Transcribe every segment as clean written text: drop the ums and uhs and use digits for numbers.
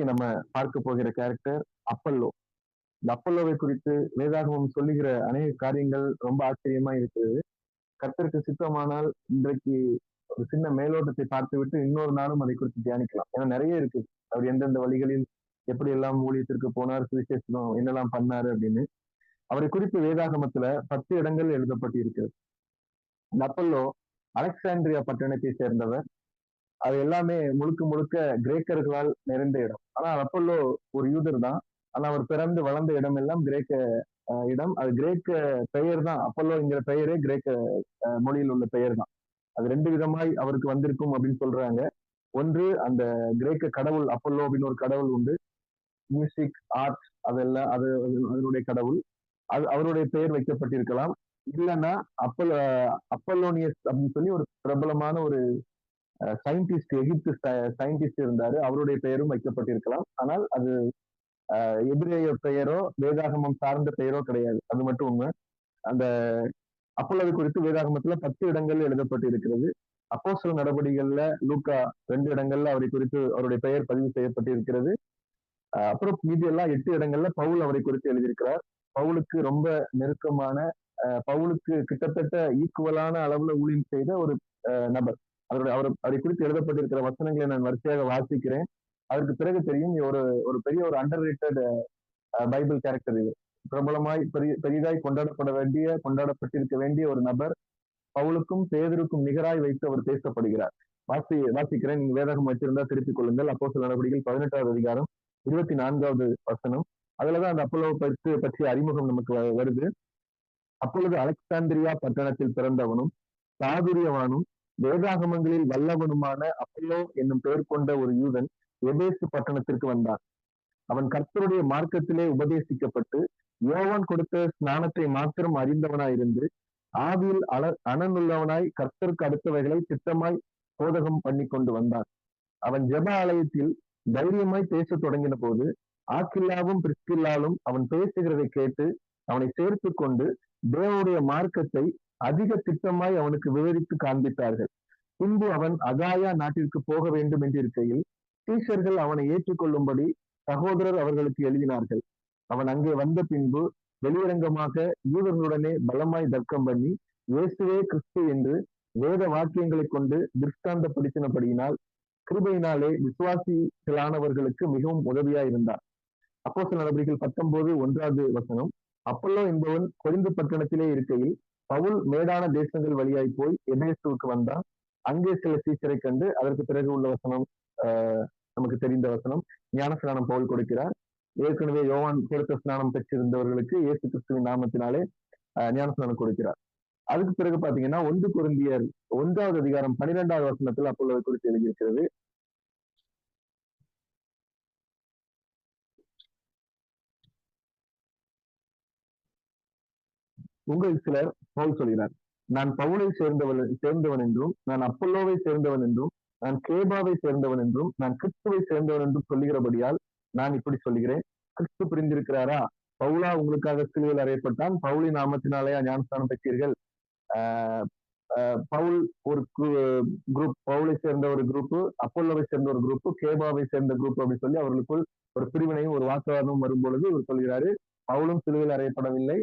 நம்ம பார்க்க போகிற கேரக்டர் அப்பல்லோ. இந்த அப்பல்லோவை குறித்து வேதாகமம் சொல்லுகிற அநேக காரியங்கள் ரொம்ப ஆச்சரியமா இருக்குது. கர்த்தருக்கு சித்தமானால் இன்றைக்கு ஒரு சின்ன மேலோட்டத்தை பார்த்துவிட்டு இன்னொரு நாளும் அதை குறித்து தியானிக்கலாம். ஏன்னா நிறைய இருக்கு. அவர் எந்தெந்த வழிகளில் எப்படி எல்லாம் ஊழியத்திற்கு போனார், சுவிசேஷம் என்னெல்லாம் பண்ணாரு அப்படின்னு. அவரை குறித்து வேதாகமத்துல 10 இடங்கள் எழுதப்பட்டு இருக்கிறது. இந்த அப்பல்லோ அலெக்சாண்ட்ரியா பட்டணத்தை சேர்ந்தவர். அது எல்லாமே முழுக்க முழுக்க கிரேக்கர்களால் நிறைந்த இடம். ஆனா அப்பல்லோ ஒரு யூதர் தான். ஆனா அவர் பிறந்து வளர்ந்த இடம் எல்லாம் கிரேக்க இடம். அது கிரேக்க பெயர் தான். அப்பல்லோ என்கிற பெயரே கிரேக்க மொழியில் உள்ள பெயர் தான். அது 2 விதமாய் அவருக்கு வந்திருக்கும் அப்படின்னு சொல்றாங்க. ஒன்று, அந்த கிரேக்க கடவுள் அப்பல்லோ அப்படின்னு ஒரு கடவுள் உண்டு. மியூசிக், ஆர்ட், அதெல்லாம் அதனுடைய கடவுள். அது அவருடைய பெயர் வைக்கப்பட்டிருக்கலாம். இல்லைன்னா அப்பல்லோனியஸ் அப்படின்னு சொல்லி ஒரு பிரபலமான ஒரு சயின்டிஸ்ட், எகிப்து சயின்டிஸ்ட் இருந்தாரு. அவருடைய பெயரும் வைக்கப்பட்டிருக்கலாம். ஆனால் அது எபிரேய பெயரோ வேதாகமம் சார்ந்த பெயரோ கிடையாது. அது மட்டும் உண்மை. அந்த அப்பல்லோவை குறித்து வேதாகமத்துல 10 இடங்கள் எழுதப்பட்டு இருக்கிறது. அப்போஸ்தலர் நடவடிக்கைகள்ல லூக்கா 2 இடங்கள்ல அவரை குறித்து அவருடைய பெயர் பதிவு செய்யப்பட்டு இருக்கிறது. அப்புறம் மீதி எல்லாம் 8 இடங்கள்ல பவுல் அவரை குறித்து எழுதியிருக்கிறார். பவுலுக்கு ரொம்ப நெருக்கமான, பவுலுக்கு கிட்டத்தட்ட ஈக்குவலான அளவுல ஊழியம் செய்த ஒரு நபர். அவரை குறித்து எழுதப்பட்டிருக்கிற வசனங்களை நான் வரிசையாக வாசிக்கிறேன். அதற்கு பிறகு தெரியும் ஒரு ஒரு பெரிய ஒரு அண்டர் ரேட்டட் பைபிள் கேரக்டர் இது. பிரபலமாய் பெரிதாய் கொண்டாடப்பட்டிருக்க வேண்டிய ஒரு நபர். பவுலுக்கும் பேதுருக்கும் நிகராய் வைத்து அவர் பேசப்படுகிறார். வாசிக்கிறேன். நீங்க வேதாகம் வச்சிருந்தா திருப்பிக் கொள்ளுங்கள். அப்போஸ்தலர் நடவடிக்கைகள் 18வது அதிகாரம் 24வது வசனம். அதுலதான் அந்த அப்பல்லோ பற்றிய அறிமுகம் நமக்கு வருது. அப்பொழுது அலெக்சாந்திரியா பட்டணத்தில் பிறந்தவனும் சாதுரியவானும் வேதாகமங்களில் வல்லவனுமான அப்பல்லோ என்னும் பெயர் கொண்ட ஒரு யூதன் எபேசு பட்டணத்திற்கு வந்தான். அவன் கர்த்தருடைய மார்க்கத்திலே உபதேசிக்கப்பட்டு யோவான் கொடுத்த ஸ்நானத்தை மாத்திரம் அறிந்தவனாயிருந்து ஆவியில் அனனுள்ளவனாய் கர்த்தருக்கு அடுத்தவைகளை திட்டமாய் போதகம் பண்ணி கொண்டு வந்தான். அவன் ஜெப ஆலயத்தில் தைரியமாய் பேச தொடங்கின போது ஆக்கில்லாவும் பிரிஸ்கில்லாலும் அவன் பேசுகிறதை கேட்டு அவனை சேர்த்து கொண்டு தேவனுடைய மார்க்கத்தை அதிக திட்டமாய் அவனுக்கு விவரித்து காண்பித்தார்கள். பின்பு அவன் அகாயா நாட்டிற்கு போக வேண்டும் என்று இருக்கையில் சீஷர்கள் அவனை ஏற்றுக்கொள்ளும்படி சகோதரர் அவர்களுக்கு எழுதினார்கள். அவன் அங்கே வந்த பின்பு வெளியரங்கமாக யூதர்களுடனே பலமாய் தர்க்கம் பண்ணி இயேசுவே கிறிஸ்து என்று வேத வாக்கியங்களை கொண்டு திருஷ்டாந்தப்படுத்தினபடியினால் கிருபையினாலே விசுவாசிகளானவர்களுக்கு மிகவும் உதவியா இருந்தார். அப்போஸ்தலர் நடவடிக்கைகள் 19:1வது வசனம். அப்பல்லோ என்பவன் கொரிந்து பட்டணத்திலே இருக்கையில் பவுல் மேடான தேசங்கள் வழியாய் போய் எபேசுவுக்கு வந்தான். அங்கே சில சீஷரை கண்டு, அதற்கு பிறகு உள்ள வசனம் நமக்கு தெரிந்த வசனம், ஞான ஸ்நானம் பவுல் கொடுக்கிறார். ஏற்கனவே யோவான் கொடுத்த ஸ்நானம் பெற்றிருந்தவர்களுக்கு இயேசு கிறிஸ்துவின் நாமத்தினாலே ஞான ஸ்நானம் கொடுக்கிறார். அதுக்கு பிறகு பாத்தீங்கன்னா 1 கொரிந்தியர் 1வது அதிகாரம் 12வது வசனத்தில் அப்பல்லோவை குறித்து எழுதியிருக்கிறது. உங்கள் சிலர் பவுல் சொல்கிறார், நான் பவுலை சேர்ந்தவன் என்றும், நான் அப்பல்லோவை சேர்ந்தவன் என்றும், நான் கேபாவை சேர்ந்தவன் என்றும், நான் கிறிஸ்துவை சேர்ந்தவன் என்றும் சொல்லுகிறபடியால் நான் இப்படி சொல்லுகிறேன். கிறிஸ்து புரிந்திருக்கிறாரா? பவுலா உங்களுக்காக சிலுவையில் அறையப்பட்டான்? பவுலின் நாமத்தினாலேயா ஞானஸ்தானம் பெற்றீர்கள்? பவுல் ஒரு குரூப், பவுலை சேர்ந்த ஒரு குரூப், அப்பல்லோவை சேர்ந்த ஒரு குரூப், கேபாவை சேர்ந்த குரூப் அப்படின்னு சொல்லி அவர்களுக்குள் ஒரு பிரிவினையும் ஒரு வாக்குவாதமும் வரும்பொழுது இவர் சொல்கிறாரு, பவுலும் சிலுவையில் அறையப்படவில்லை,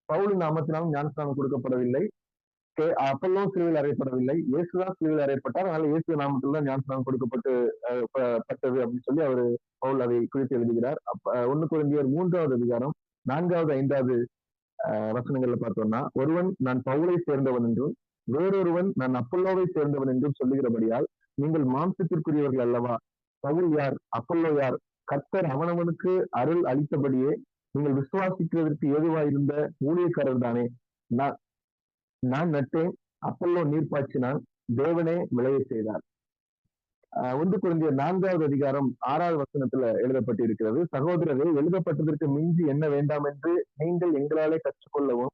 பவுலின் நாமத்தினாலும் ஞானஸ்தானம் கொடுக்கப்படவில்லை, அப்பல்லோ சிலுவையில் அறையப்படவில்லை, இயேசுதான் சிலுவையில் அறையப்பட்டார். அதனால இயேசு நாமத்தில் தான் ஞானஸ்தானம் கொடுக்கப்பட்டது அப்படின்னு சொல்லி அவரு பவுல் அதை குறித்து எழுதுகிறார். 1 கொரிந்தியர் 3வது அதிகாரம் 4வது 5வது வசனங்கள்ல பார்த்தோம்னா, ஒருவன் நான் பவுலை சேர்ந்தவன் என்றும் வேறொருவன் நான் அப்பல்லோவை சேர்ந்தவன் என்றும் சொல்லுகிறபடியால் நீங்கள் மாம்சத்திற்குரியவர்கள் அல்லவா? பவுல் யார்? அப்பல்லோ யார்? கர்த்தர் அவனவனுக்கு அருள் அளித்தபடியே நீங்கள் விசுவாசிக்கிறதற்கு ஏதுவாயிருந்த ஊழியக்காரர் தானே. நான் நட்டேன், அப்பல்லோ நீர் பாய்ச்சினான், தேவனே விளைய செய்தார். 1 கொரிந்தியர் 4வது அதிகாரம் 6வது வசனத்துல எழுதப்பட்டு இருக்கிறது. சகோதரரே, எழுதப்பட்டதற்கு மிஞ்சி என்ன வேண்டாம் என்று நீங்கள் எங்களாலே கற்றுக்கொள்ளவும்,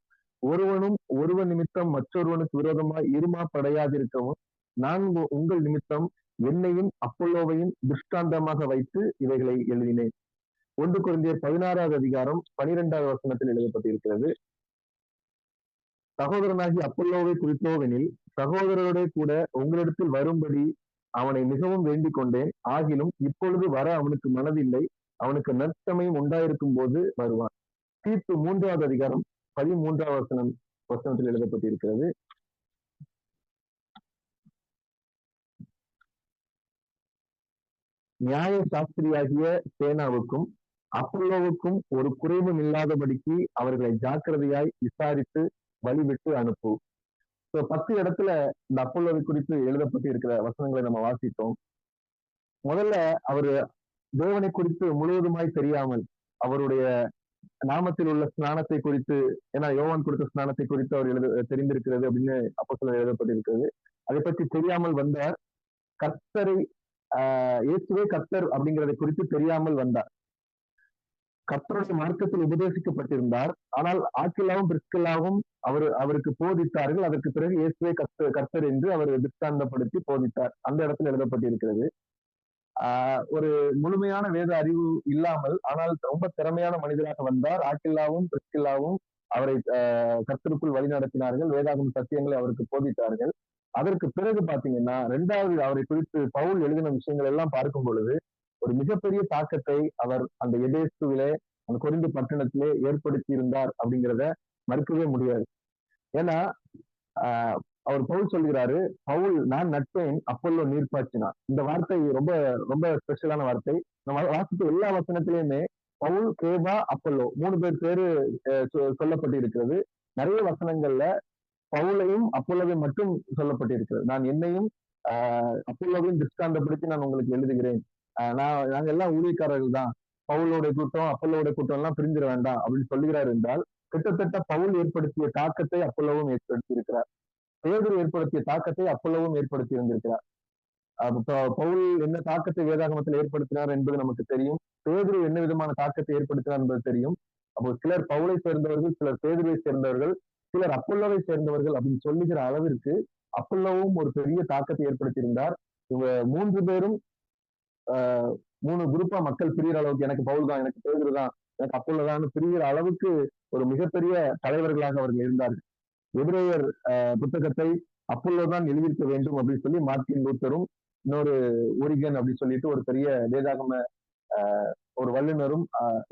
ஒருவன் நிமித்தம் மற்றொருவனுக்கு விரோதமாய் இருமாப்படையாதிருக்கவும் நான் உங்கள் நிமித்தம் என்னையும் அப்பல்லோவையும் திருஷ்டாந்தமாக வைத்து இவைகளை எழுதினேன். 1 கொரிந்தியர் 16வது அதிகாரம் 12வது வசனத்தில் எழுதப்பட்டிருக்கிறது. சகோதரனாகி அப்பல்லோவை குறித்தோவெனில் சகோதரரோட கூட உங்களிடத்தில் வரும்படி அவனை மிகவும் வேண்டிக் கொண்டேன். ஆகிலும் இப்பொழுது வர அவனுக்கு மனதில்லை. அவனுக்கு நற்சமயம் உண்டாயிருக்கும் போது வருவான். தீத்து 3வது அதிகாரம் 13வது வசனத்தில் எழுதப்பட்டிருக்கிறது. நியாய சாஸ்திரியாகிய சேனாவுக்கும் அப்பல்லோவுக்கும் ஒரு குறைவும் இல்லாதபடிக்கு அவர்களை ஜாக்கிரதையாய் விசாரித்து வழிவிட்டு அனுப்பு. 10 இடத்துல இந்த அப்பல்லோவை குறித்து எழுதப்பட்டு இருக்கிற வசனங்களை நம்ம வாசித்தோம். முதல்ல அவரு தேவனை குறித்து முழுவதுமாய் தெரியாமல், அவருடைய நாமத்தில் உள்ள ஸ்நானத்தை குறித்து, ஏன்னா யோவான் கொடுத்த ஸ்நானத்தை குறித்து அவர் தெரிந்திருக்கிறது அப்படின்னு அப்போஸ்தலர் எழுதப்பட்டிருக்கிறது. அதை பற்றி தெரியாமல் வந்தார். கர்த்தரை இயேசுவே கர்த்தர் அப்படிங்கிறதை குறித்து தெரியாமல் வந்தார். கர்த்தருடைய மார்க்கத்தில் உபதேசிக்கப்பட்டிருந்தார். ஆனால் ஆக்கில்லாவும் பிரிஸ்கில்லாவும் அவருக்கு போதித்தார்கள். அதற்கு பிறகு இயேசுவே கர்த்தர் என்று அவர் திருஷ்டாந்தப்படுத்தி போதித்தார். அந்த இடத்துல எழுதப்பட்டிருக்கிறது. ஒரு முழுமையான வேத அறிவு இல்லாமல், ஆனால் ரொம்ப திறமையான மனிதராக வந்தார். ஆக்கில்லாவும் பிரிஸ்கில்லாவும் அவரை கர்த்தருக்குள் வழி நடத்தினார்கள். வேதாகம சத்தியங்களை அவருக்கு போதித்தார்கள். அதற்கு பிறகு பாத்தீங்கன்னா 2வது அவரை குறித்து பவுல் எழுதின விஷயங்கள் எல்லாம் பார்க்கும் பொழுது ஒரு மிகப்பெரிய தாக்கத்தை அவர் அந்த எபேசுவிலே, அந்த கொரிந்து பட்டணத்திலே ஏற்படுத்தி இருந்தார் அப்படிங்கிறத மறுக்கவே முடியாது. ஏன்னா அவர் பவுல் சொல்கிறாரு, பவுல் நான் நட்பேன், அப்பல்லோ நீர் பாய்ச்சினார். இந்த வார்த்தை ரொம்ப ரொம்ப ஸ்பெஷலான வார்த்தை. நம்ம வாசித்த எல்லா வசனத்திலையுமே பவுல், கேபா, அப்பல்லோ 3 பேரு சொல்லப்பட்டு இருக்கிறது. நிறைய வசனங்கள்ல பவுலையும் அப்பல்லோவையும் மட்டும் சொல்லப்பட்டிருக்கிறது. நான் என்னையும் அப்பல்லோவையும் திருஷ்டாந்தப்படுத்தி நான் உங்களுக்கு எழுதுகிறேன். நாங்க எல்லாம் ஊழியக்காரர்கள் தான். பவுலோட கூட்டம் அப்பல்லோட கூட்டம் எல்லாம் பிரிஞ்சிட வேண்டாம் அப்படின்னு சொல்லுகிறார் என்றால், கிட்டத்தட்ட பவுல் ஏற்படுத்திய தாக்கத்தை அப்பல்லோவும் ஏற்படுத்தி இருக்கிறார். பேதுரு ஏற்படுத்திய தாக்கத்தை அப்பல்லோவும் ஏற்படுத்தி இருந்திருக்கிறார். பவுல் என்ன தாக்கத்தை வேதாகமத்தில் ஏற்படுத்தினார் என்பது நமக்கு தெரியும். பேதுரு என்ன விதமான தாக்கத்தை ஏற்படுத்தினார் என்பது தெரியும். அப்போ சிலர் பவுலை சேர்ந்தவர்கள், சிலர் பேதுருவை சேர்ந்தவர்கள், சிலர் அப்பல்லோவை சேர்ந்தவர்கள் அப்படின்னு சொல்லுகிற அளவிற்கு அப்பல்லோவும் ஒரு பெரிய தாக்கத்தை ஏற்படுத்தியிருந்தார். இவங்க 3 பேரும் 3 குரூப்பா மக்கள் பிரிகிற அளவுக்கு, எனக்கு பவுல் தான், எனக்கு பேதுரு தான், எனக்கு அப்பல்லோ தான் பிரிகிற அளவுக்கு ஒரு மிகப்பெரிய தலைவர்களாக அவர்கள் இருந்தார்கள். எபிரேயர் புத்தகத்தை அப்பல்லோ தான் எழுதியிருக்க வேண்டும் அப்படின்னு சொல்லி மார்ட்டின் லூத்தரும், இன்னொரு ஓரிகன் அப்படின்னு சொல்லிட்டு ஒரு பெரிய வேதாகம ஒரு வல்லுநரும்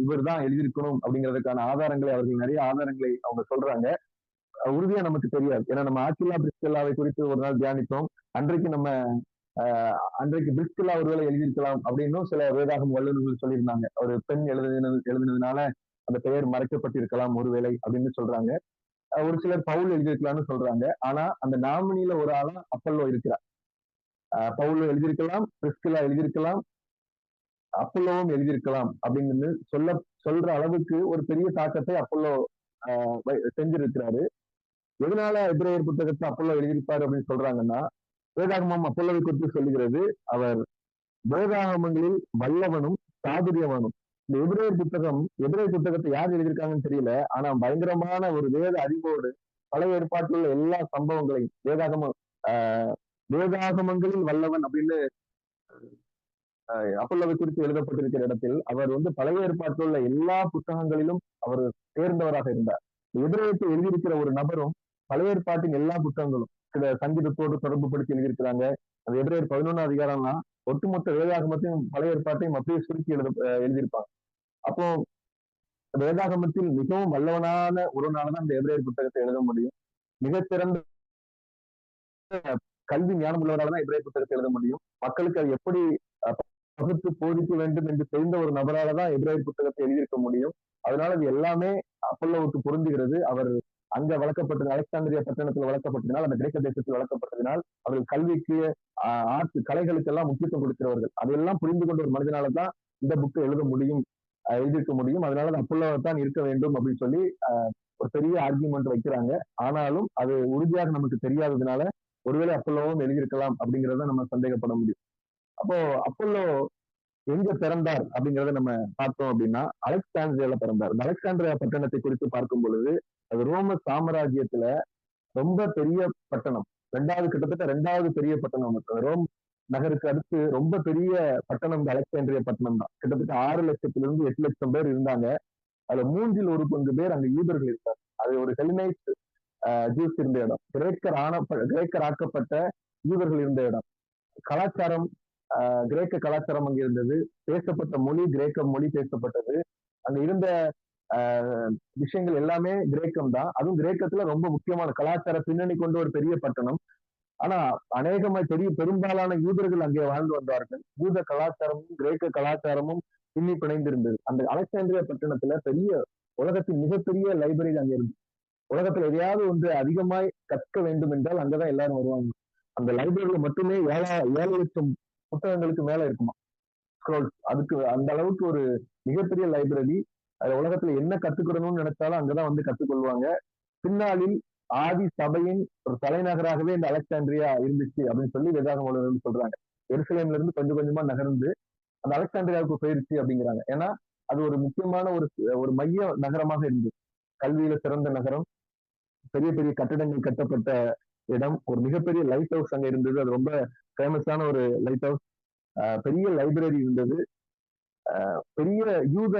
இவர் தான் எழுதியிருக்கணும் அப்படிங்கிறதுக்கான ஆதாரங்களை, அவர்கள் நிறைய ஆதாரங்களை அவங்க சொல்றாங்க. உறுதியா நமக்கு தெரியாது. ஏன்னா நம்ம ஆக்கில்லா பிரிஸ்கில்லாவை குறித்து ஒரு நாள் தியானித்தோம். அன்றைக்கு பிரிஸ்கில்லா ஒருவேளை எழுதியிருக்கலாம் அப்படின்னும் சில வேதாகம் வல்லுநர்கள் சொல்லியிருந்தாங்க. ஒரு பெண் எழுதினதுனால அந்த பெயர் மறைக்கப்பட்டிருக்கலாம் ஒருவேளை அப்படின்னு சொல்றாங்க. ஒரு சிலர் பவுல் எழுதியிருக்கலாம்னு சொல்றாங்க. ஆனா அந்த நாமினியில ஒரு ஆளா அப்பல்லோ இருக்கிறார். பவுல் எழுதியிருக்கலாம், பிரிஸ்கில்லா எழுதியிருக்கலாம், அப்பல்லோவும் எழுதியிருக்கலாம் அப்படின்னு சொல்ற அளவுக்கு ஒரு பெரிய தாக்கத்தை அப்பல்லோ செஞ்சிருக்கிறாரு. எதனால எபிரேயர் புத்தகத்தை அப்பல்லோ எழுதியிருப்பாரு அப்படின்னு சொல்றாங்கன்னா, வேதாகமம் அப்பல்லோவை குறித்து சொல்லுகிறது, அவர் வேதாகமங்களில் வல்லவனும் சாதுரியவனும். இந்த எபிரேயர் புத்தகத்தை யார் எழுதியிருக்காங்கன்னு தெரியல. ஆனா பயங்கரமான ஒரு வேத அறிவோடு பழைய ஏற்பாட்டில் உள்ள எல்லா சம்பவங்களையும் வேதாகமங்களில் வல்லவன் அப்படின்னு அப்பல்லோவை குறித்து எழுதப்பட்டிருக்கிற இடத்தில் அவர் பழைய ஏற்பாட்டில் உள்ள எல்லா புத்தகங்களிலும் அவர் தேர்ந்தவராக இருந்தார். எபிரேயத்தை எழுதியிருக்கிற ஒரு நபரும் பழைய ஏற்பாட்டின் எல்லா புத்தகங்களும் சில சங்கீதத்தோடு தொடர்பு படுத்தி எழுதியிருக்கிறாங்க. அது எபிரேயர் 11 அதிகாரம்னா ஒட்டுமொத்த வேதாகமத்தையும் பழைய ஏற்பாட்டையும் அப்படியே சுருக்கி எழுதியிருப்பாங்க. அப்போ வேதாகமத்தில் மிகவும் வல்லவனான ஒருவனாலதான் இந்த எபிரேயர் புத்தகத்தை எழுத முடியும். மிகச்சிறந்த கல்வி ஞானம் உள்ளவரால் தான் எபிரேயர் புத்தகத்தை எழுத முடியும். மக்களுக்கு அது எப்படி பகுத்து போதிக்க வேண்டும் என்று தெரிந்த ஒரு நபரால தான் எபிரேயர் புத்தகத்தை எழுதியிருக்க முடியும். அதனால இது எல்லாமே அப்பல்லோவுக்கு பொருந்துகிறது. அவர் அங்க வளர்க்கப்பட்டது, அலெக்சாந்திரியா பட்டணத்தில் வளர்க்கப்பட்டதினால், அந்த கிரேக்க தேசத்தில் வளர்க்கப்பட்டதினால் அவர்கள் கல்விக்கு கலைகளுக்கு எல்லாம் முக்கியத்துவம் கொடுக்கிறவர்கள். அதையெல்லாம் புரிந்து கொண்ட ஒரு மனிதனால தான் இந்த புக்கை எழுதியிருக்க முடியும். அதனால அப்பல்லோவை தான் இருக்க வேண்டும் அப்படின்னு சொல்லி ஒரு பெரிய ஆர்கியூமெண்ட் வைக்கிறாங்க. ஆனாலும் அது உறுதியாக நமக்கு தெரியாததுனால ஒருவேளை அப்பல்லோவும் எழுதியிருக்கலாம் அப்படிங்கிறத நம்ம சந்தேகப்பட முடியும். அப்போ அப்பல்லோ எங்க பிறந்தார் அப்படிங்கிறத நம்ம பார்த்தோம் அப்படின்னா, அலெக்சாந்திரியால பிறந்தார். இந்த அலெக்சாந்திரியா பட்டணத்தை குறித்து பார்க்கும் பொழுது அது ரோம சாம்ராஜ்யத்துல ரொம்ப பெரிய பட்டணம். கிட்டத்தட்ட 2வது பெரிய பட்டணம். ரோம் நகருக்கு அடுத்து ரொம்ப பெரிய பட்டணம் இந்த அலெக்சாந்திரியா பட்டணம் தான். கிட்டத்தட்ட 6 லட்சத்திலிருந்து 8 லட்சம் பேர் இருந்தாங்க. அதுல 3 ஒரு பங்கு பேர் அங்க யூதர்கள் இருந்தார். அது ஒரு ஹெல்லைனைட் ஜூஸ் இருந்த இடம், கிரேக்கர் ஆக்கப்பட்ட யூதர்கள் இருந்த இடம். கலாச்சாரம், கிரேக்க கலாச்சாரம் அங்க இருந்தது. பேசப்பட்ட மொழி கிரேக்க மொழி பேசப்பட்டது. அங்க இருந்த விஷயங்கள் எல்லாமே கிரேக்கம் தான். அதுவும் கிரேக்கத்துல ரொம்ப முக்கியமான கலாச்சார பின்னணி கொண்ட ஒரு பெரிய பட்டணம். ஆனா அநேகமாய் பெரும்பாலான யூதர்கள் அங்கே வாழ்ந்து வந்தார்கள். யூத கலாச்சாரமும் கிரேக்க கலாச்சாரமும் பின்னி பிணைந்திருந்தது. அந்த அலெக்சாந்திரியா பட்டணத்துல உலகத்தின் மிகப்பெரிய லைப்ரரி அங்க இருந்து உலகத்துல எதையாவது ஒன்று அதிகமாய் கற்க வேண்டும் என்றால் அங்கதான் எல்லாரும் வருவாங்க. அந்த லைப்ரரியில மட்டுமே 7,000 புத்தகங்களுக்கு மேல இருக்குமா ஸ்க்ரோல்ஸ். அதுக்கு அந்த அளவுக்கு ஒரு மிகப்பெரிய லைப்ரரி. அது உலகத்துல என்ன கத்துக்கணும்னு நினைச்சாலும் அங்கதான் வந்து கத்துக்கொள்வாங்க. பின்னாளில் ஆதி சபையின் ஒரு தலைநகராகவே இந்த அலெக்சாண்ட்ரியா இருந்துச்சு அப்படின்னு சொல்லி வேதாகம சொல்றாங்க. எருசலேம்ல இருந்து கொஞ்சம் கொஞ்சமா நகர்ந்து அந்த அலெக்சாண்ட்ரியாவுக்கு போயிருச்சு அப்படிங்கிறாங்க. ஏன்னா அது ஒரு முக்கியமான ஒரு மைய நகரமாக இருந்தது. கல்வியில சிறந்த நகரம், பெரிய பெரிய கட்டிடங்கள் கட்டப்பட்ட இடம், ஒரு மிகப்பெரிய லைட் ஹவுஸ் அங்க இருந்தது. அது ரொம்ப ஃபேமஸான ஒரு லைட் ஹவுஸ். பெரிய லைப்ரரி இருந்தது. பெரிய யூத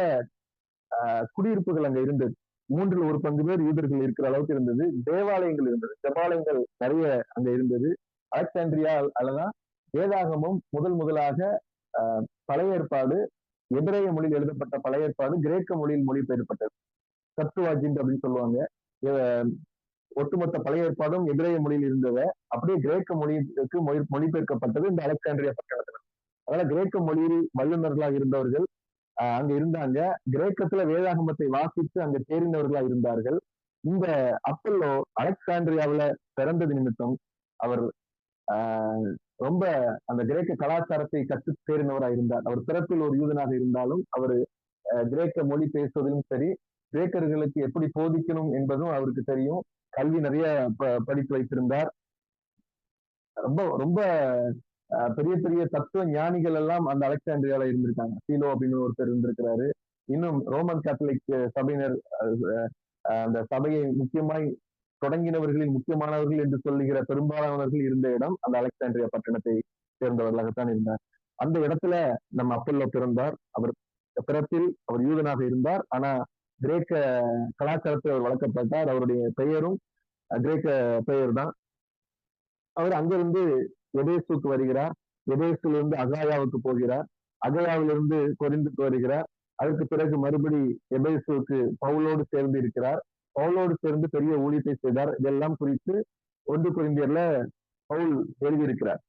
குடியிருப்புகள் அங்க இருந்தது. 1/3 பேர் யூதர்கள் இருக்கிற அளவுக்கு இருந்தது. தேவாலயங்கள் இருந்தது. ஜெபாலயங்கள் நிறைய அங்க இருந்தது. அலெக்சாண்ட்ரியா அல்லதான் வேதாகமம் முதலாக பழைய ஏற்பாடு எபிரேய மொழியில் எழுதப்பட்ட பழைய ஏற்பாடு கிரேக்க மொழியில் மொழிபெயர்ப்பட்டது. சப்துவாஜின்ட் அப்படின்னு சொல்லுவாங்க. ஒட்டுமொத்த பழைய ஏற்பாடும் எபிரேய மொழியில் இருந்தத அப்படியே கிரேக்க மொழிக்கு மொழிபெயர்க்கப்பட்டது இந்த அலெக்சாண்ட்ரியா பட்டணத்துல. அதனால கிரேக்க மொழியில் வல்லுநர்களாக இருந்தவர்கள் அங்க இருந்தாங்க. கிரேக்கத்துல வேதாகமத்தை வாசித்து அங்க தேறினவர்களா இருந்தார்கள். இந்த அப்பல்லோ அலெக்சாண்ட்ரியாவுல பிறந்தது நிமித்தம் அவர் ரொம்ப அந்த கிரேக்க கலாச்சாரத்தை கற்று தேறினவரா இருந்தார். அவர் பிறப்பில் ஒரு யூதனாக இருந்தாலும் அவர் கிரேக்க மொழி பேசுவதிலும் சரி, கிரேக்கர்களுக்கு எப்படி போதிக்கணும் என்பதும் அவருக்கு தெரியும். கல்வி நிறைய படித்து வைத்திருந்தார். ரொம்ப ரொம்ப பெரிய பெரிய தத்துவ ஞானிகள் எல்லாம் அந்த அலெக்சாண்ட்ரியால இருந்திருக்காங்க. சீலோ அப்படின்னு ஒருத்தர் இருந்திருக்கிறாரு. இன்னும் ரோமன் கேத்தலிக் சபையினர் அந்த சபையை முக்கியமாய் தொடங்கினவர்களில் முக்கியமானவர்கள் என்று சொல்லுகிற பெரும்பாலானவர்கள் இருந்த இடம் அந்த அலெக்சாண்ட்ரியா பட்டணத்தை சேர்ந்தவர்களாகத்தான் இருந்தார். அந்த இடத்துல நம்ம அப்பல்லோ பிறந்தார். அவர் பிறப்பில் அவர் யூதனாக இருந்தார். ஆனா கிரேக்க கலாச்சாரத்தில் அவர் வளர்க்கப்பட்டார். அவருடைய பெயரும் கிரேக்க பெயர் தான். அவர் அங்கிருந்து எபேசுக்கு வருகிறார். எபேசிலிருந்து அகாயாவுக்கு போகிறார். அகாயாவிலிருந்து கொரிந்துக்கு வருகிறார். அதற்கு பிறகு மறுபடி எபேசுக்கு பவுலோடு சேர்ந்து இருக்கிறார். பவுலோடு சேர்ந்து பெரிய ஊழியத்தை செய்தார். இதெல்லாம் குறித்து 1 கொரிந்தியர்ல பவுல் எழுதியிருக்கிறார்.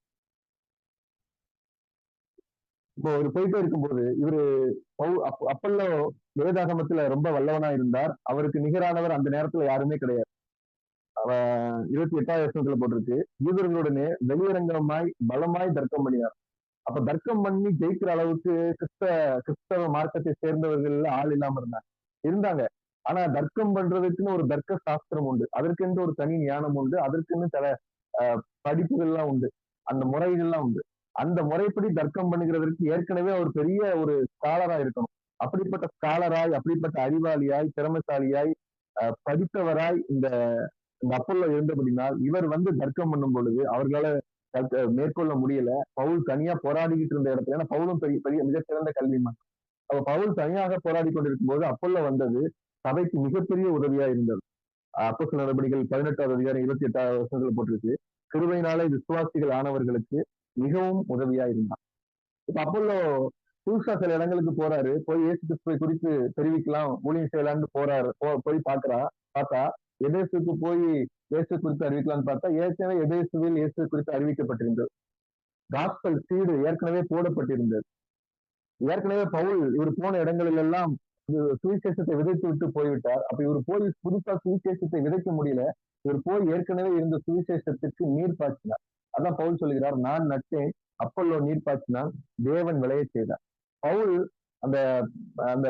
இப்போ அவர் போயிட்டே இருக்கும்போது இவரு அப்பல்லோ வேதாகமத்துல ரொம்ப வல்லவனா இருந்தார். அவருக்கு நிகரானவர் அந்த நேரத்துல யாருமே கிடையாது. 28வது வசனத்துல போட்டிருக்கு, யூதர்களுடனே வெளியரங்கமாய் பலமாய் தர்க்கம் பண்ணினார். அப்ப தர்க்கம் பண்ணி ஜெயிக்கிற அளவுக்கு கிறிஸ்தவ மார்க்கத்தை சேர்ந்தவர்கள் ஆள் இல்லாம இருந்தாங்க. ஆனா தர்க்கம் பண்றதுக்குன்னு ஒரு தர்க்க சாஸ்திரம் உண்டு. அதற்கென்று ஒரு தனி ஞானம் உண்டு. அதற்குன்னு சில படிப்புகள்லாம் உண்டு. அந்த முறைகள்லாம் உண்டு. அந்த முறைப்படி தர்க்கம் பண்ணுகிறதற்கு ஏற்கனவே ஒரு பெரிய ஒரு ஸ்காலரா இருக்கணும். அப்படிப்பட்ட ஸ்காலராய், அப்படிப்பட்ட அறிவாளியாய், திறமைசாலியாய், படித்தவராய் இந்த அப்பல்லோ இருந்தபடினால் இவர் வந்து தர்க்கம் பண்ணும் பொழுது அவர்களால மேற்கொள்ள முடியல. பவுல் தனியா போராடிக்கிட்டு இருந்த இடத்துல, ஏன்னா பவுலும் பெரிய பெரிய மிகச்சிறந்த கல்விமான். அப்ப பவுல் தனியாக போராடி கொண்டிருக்கும் போது அப்பல்லோ வந்தது சபைக்கு மிகப்பெரிய உதவியா இருந்தது. அப்போஸ்தலர் நடவடிக்கைகள் 18வது அதிகாரம் 28வது வசனத்துல போட்டிருக்கு, கிருபையினாலே விசுவாசிகள் ஆனவர்களுக்கு மிகவும் உதவியா இருந்தான். இப்ப அப்பல்லோ புதுசா சில இடங்களுக்கு போறாரு. போய் இயேசு கிறிஸ்துவை குறித்து தெரிவிக்கலாம், ஊழியம் செய்யலாம்னு போறாரு. போய் பார்த்தா எபேசுக்கு போய் இயேசு குறித்து அறிவிக்கலாம்னு பார்த்தா ஏற்கனவே எபேசுவில் இயேசு குறித்து அறிவிக்கப்பட்டிருந்தது. காஸ்பல் சீடு ஏற்கனவே போடப்பட்டிருந்தது. ஏற்கனவே பவுல் இவர் போன இடங்களில் எல்லாம் சுவிசேஷத்தை விதைத்து விட்டு போய்விட்டார். அப்ப இவர் போய் புதுசா சுவிசேஷத்தை விதைக்க முடியல. இவர் போய் ஏற்கனவே இருந்த சுவிசேஷத்துக்கு நீர் பாய்ச்சினார். அதான் பவுல் சொல்கிறார், நான் நட்டேன், அப்பல்லோ நீர் பாய்ச்சினான், தேவன் விளைய செய்தார். பவுல் அந்த அந்த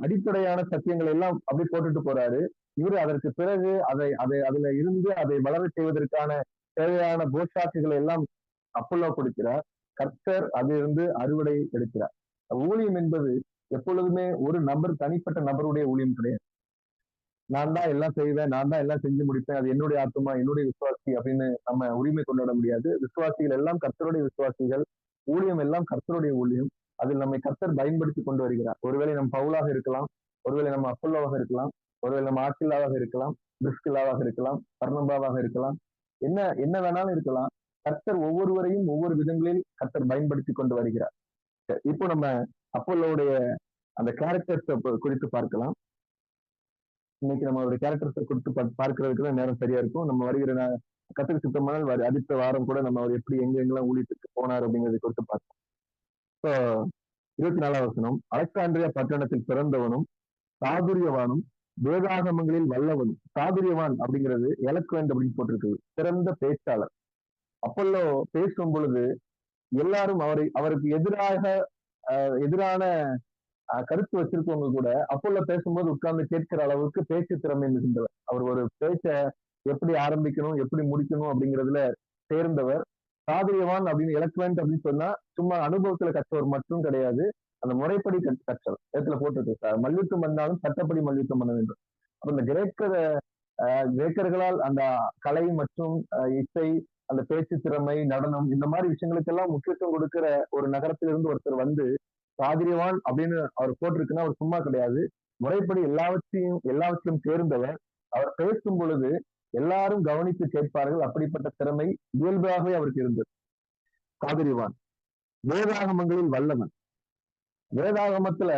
அடிப்படையான சத்தியங்களை எல்லாம் அப்படி போட்டுட்டு போறாரு. இவரு அதற்கு பிறகு அதுல இருந்து அதை வளர செய்வதற்கான தேவையான போஷாக்குகளை எல்லாம் அப்பல்லோ கொடுக்கிறார். கர்த்தர் அதிலிருந்து அறுவடை எடுக்கிறார். ஊழியம் என்பது எப்பொழுதுமே ஒரு நபர், தனிப்பட்ட நபருடைய ஊழியம் கிடையாது. நான் தான் எல்லாம் செய்வேன், நான் தான் எல்லாம் செஞ்சு முடிப்பேன், அது என்னுடைய ஆத்மா, என்னுடைய விசுவாசி அப்படின்னு நம்ம உரிமை கொண்டாட முடியாது. விசுவாசிகள் எல்லாம் கர்த்தருடைய விசுவாசிகள். ஊழியம் எல்லாம் கர்த்தருடைய ஊழியம். அதில் நம்மை கர்த்தர் பயன்படுத்தி கொண்டு வருகிறார். ஒருவேளை நம்ம பவுலாக இருக்கலாம், ஒருவேளை நம்ம அப்பல்லோவாக இருக்கலாம், ஒருவேளை நம்ம ஆக்கில்லாவாக இருக்கலாம், பிரிஸ்கில்லாவாக இருக்கலாம், பர்னபாவாக இருக்கலாம், என்ன என்ன வேணாலும் இருக்கலாம். கர்த்தர் ஒவ்வொருவரையும் ஒவ்வொரு விதங்களில் கர்த்தர் பயன்படுத்தி கொண்டு வருகிறார். இப்போ நம்ம அப்போலோடைய அந்த கேரக்டர்ஸ் குறித்து பார்க்கலாம். இன்னைக்கு நம்ம அவருடைய கேரக்டர்ஸை குறித்து பார்க்கிறதுக்கு தான் நேரம் சரியா இருக்கும். நம்ம வருகிற கர்த்தருக்கு சித்தமானால் அடுத்த வாரம் கூட நம்ம அவர் எப்படி எங்கெங்கெல்லாம் ஊழியத்துக்கு போனார் அப்படிங்கிறதை குறித்து பார்ப்போம். இப்போ 24வது வசனம், அலெக்சாந்திரியா பட்டணத்தில் பிறந்தவனும் சாதுரியவானும் வேதாகமங்களில் வல்லவனும். சாதுரியவான் அப்படிங்கிறது எலக்வென்ட் அப்படின்னு போட்டிருக்கு, சிறந்த பேச்சாளர். அப்பல்லோ பேசும் பொழுது எல்லாரும் அவருக்கு எதிரான கருத்து வச்சிருக்கவங்க கூட அப்போல்லோ பேசும்போது உட்கார்ந்து கேட்கிற அளவுக்கு பேச்சு திறமை மிகுந்தவர். அவர் ஒரு பேச்ச எப்படி ஆரம்பிக்கணும் எப்படி முடிக்கணும் அப்படிங்கிறதுல தேர்ந்தவர். சாதுரியவான் அப்படின்னு எலக்வென்ட் அப்படின்னு சொன்னா சும்மா அனுபவத்துல கற்றவர் மட்டும் கிடையாது, அந்த முறைப்படி கற்றவர். இடத்துல போட்டிருக்கு, மல்யுத்தம் பண்ணாலும் சட்டப்படி மல்யுத்தம் பண்ண வேண்டும். அப்ப இந்த கிரேக்கர்களால் அந்த கலை மற்றும் இசை, அந்த பேச்சு திறமை, நடனம், இந்த மாதிரி விஷயங்களுக்கெல்லாம் முக்கியத்துவம் கொடுக்கிற ஒரு நகரத்திலிருந்து ஒருத்தர் வந்து சாதுரியவான் அப்படின்னு அவர் போட்டிருக்குன்னா அவர் சும்மா கிடையாது, முறைப்படி எல்லாவற்றையும் தேர்ந்தவர். அவர் பேசும் பொழுது எல்லாரும் கவனித்து கேட்பார்கள். அப்படிப்பட்ட திறமை இயல்பாகவே அவருக்கு இருந்தது. சாதுரியவான், வேதாகமங்களில் வல்லவன். வேதாகமத்துல